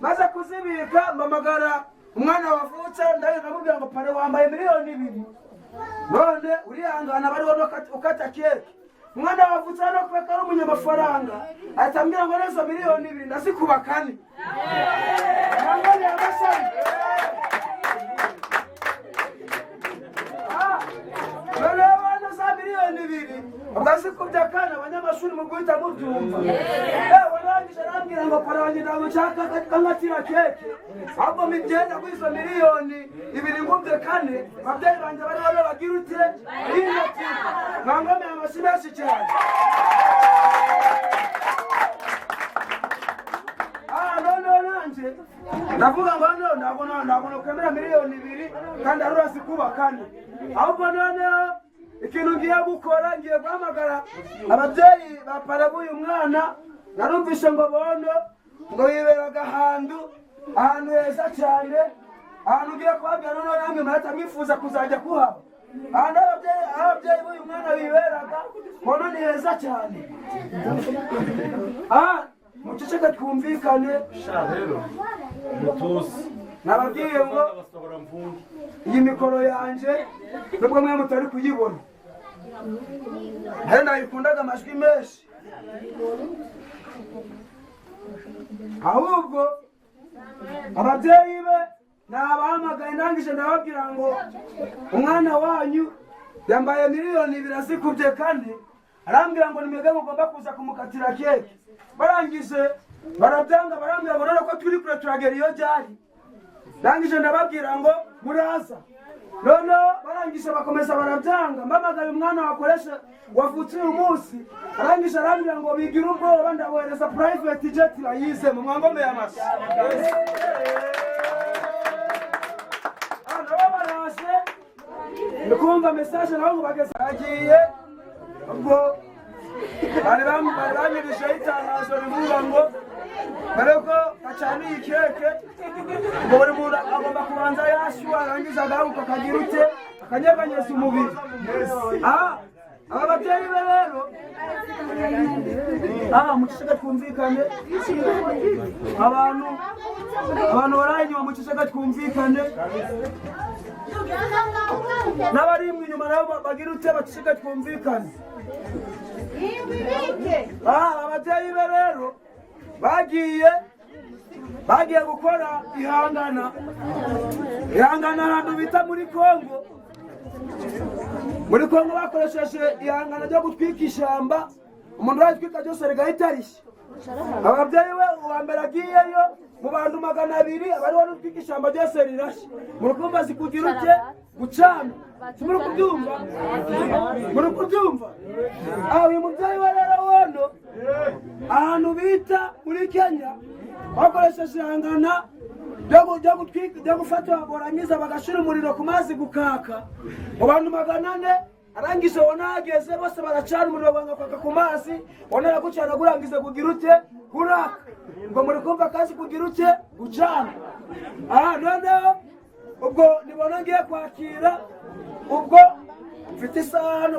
maze kuzibika mbamagara umwana wavutse ndamubwira ngo pare wambaye miliyoni 2 none urihangana bari wono ukata keke umwana wavutse no kubeka ari umunyamafaranga atambwira ngo nezo miliyoni 2 ndasikubakane nangone amasari none wana za miliyoni 2 ubwasi kubyakana abanyamashuri mu guhita mubyumva warangije arambwira ngo pare wanjye ntabwo nshaka kangatira keke ahubwo migenda kwizo miliyoni 2 ngumve kane ababyeyi banjye bari bane bagira ute inoti nangome amashimesi cyane nanje ndavuga ngo ntabwo kwemera miliyoni 2 kandi arurasi kubakane ahubwo noneho ikintu ngiye gukora ngiye guhamagara ababyeyi baparabuye umwana narumvishe ngo bono ngo yiberaga ahantu heza cyane ahantu ngiye kubabwira noneho namwe murahita mwifuza kuzajya kuhaba ahantu ababyeyi b'uyu mwana biberaga bono ni heza cyane muceceka twumvikane nababwiye ngo iyi mikoro yanje nubwo mwe mutari kuyibona hari nayikundaga amajwi menshi ahubwo ababyeyi be nabahamagaye ndangije ndababwira ngo umwana wanyu yambaye miliyoni 2 azikubye kandi arambwira ngo nimwebwe mugomba kuza kumukatira keke barangije barabyanga barambwira ngo ko turi kure turagera iyo jari ndangije ndababwira ngo muraza none barangije bakomeza barabyanga mbamagaye umwana wakoresha wavutse uyu munsi arangije arambwira ngo bigira ubwoba ndabohereza private jet bayize mu mwangome y'amasi barashe ndikumva message naho bageze agiye ubwo bari banyirije itangazo rivuga ngo bareko acana iyi keke ngo buri muntu agomba kubanza yashyuha arangiza agaruka akagira ute akanyeganyeza umubiri aba babyeyi be rero muceceka twumvikane abantu baraye inyuma muceceka twumvikane n'abari inyuma nabo bagira ute baceceka twumvikane ababyeyi be rero bagiye gukora ihangana ahantu bita muri Kongo bakoresheje ihangana ryo gutwika ishyamba umuntu wayitwika ryose rigahita rishya ababyeyi we uwa mbere agiyeyo mu bantu 200 abari wari utwika ishyamba ryose rirashya murukumva zikugira ute gucana muri kubyumva uyu mubyeyi we rero wono ahantu bita muri Kenya bakoresheje ihangana ryo gufata borangiza bagashira umuriro ku mazi gukaka mu bantu 400 arangije wona ageze bose baracana umuriro bangakaka ku mazi wona yagucana gurangize kugira ute kuraka ngo muri kumva kazi kugira ute gucana noneho ubwo nibona ngiye kwakira ubwo mfite isano